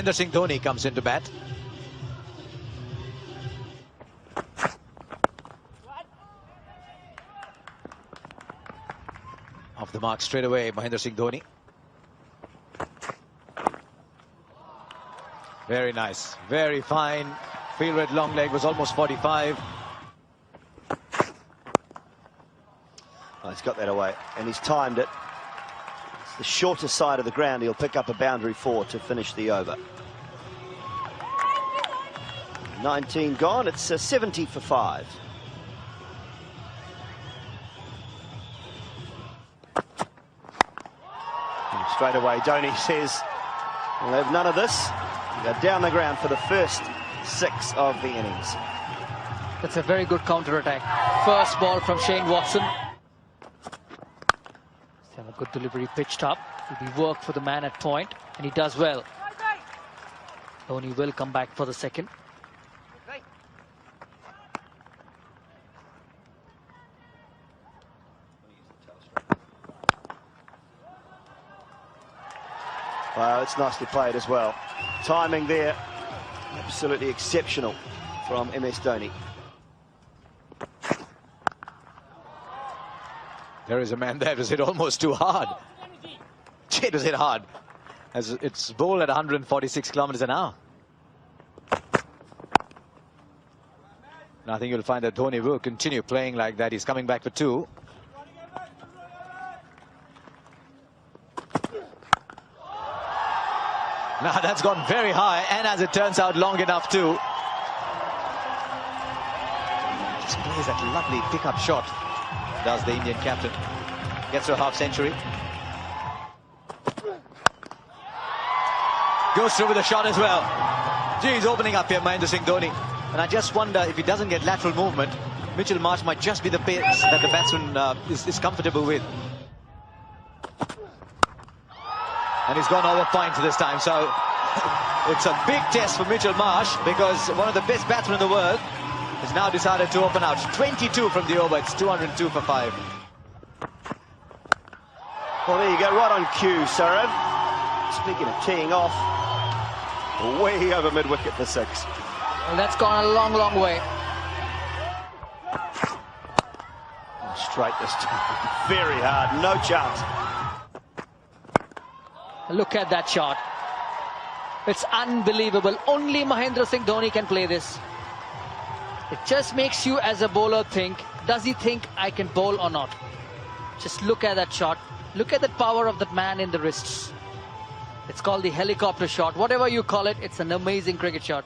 Mahendra Singh Dhoni comes into bat. Off the mark straight away, Mahendra Singh Dhoni. Very nice, very fine. Field rate long leg was almost 45. Oh, he's got that away, and he's timed it. It's the shorter side of the ground. He'll pick up a boundary 4 to finish the over. 19 gone. It's 70 for 5. And straight away, Dhoni says, "We'll have none of this." They're down the ground for the first 6 of the innings. That's a very good counter-attack. First ball from Shane Watson. Have a good delivery pitched up. Will be work for the man at point, and he does well. Dhoni will come back for the second. Wow, it's nicely played as well. Timing there, absolutely exceptional from MS Dhoni. There is a man there. It was hit almost too hard. It was hit hard. As it's bowled at 146 kilometers an hour. And I think you'll find that Dhoni will continue playing like that. He's coming back for 2. Now that's gone very high, and as it turns out, long enough too. Just plays that lovely pickup shot. Does the Indian captain. Gets to a half century. Goes through with a shot as well. Gee, he's opening up here, Mahendra Singh Dhoni. And I just wonder if he doesn't get lateral movement, Mitchell Marsh might just be the pace that the batsman is comfortable with. And he's gone over point this time, so it's a big test for Mitchell Marsh, because one of the best batsmen in the world has now decided to open out. 22 from the over. It's 202 for 5. Well, there you go, right on cue, Saurav. Speaking of teeing off, way over mid-wicket for 6. Well, that's gone a long, long way. Straight this time, very hard, no chance. Look at that shot. It's unbelievable. Only Mahendra Singh Dhoni can play this. It just makes you as a bowler think, does he think I can bowl or not? Just look at that shot. Look at the power of that man in the wrists. It's called the helicopter shot. Whatever you call it, it's an amazing cricket shot.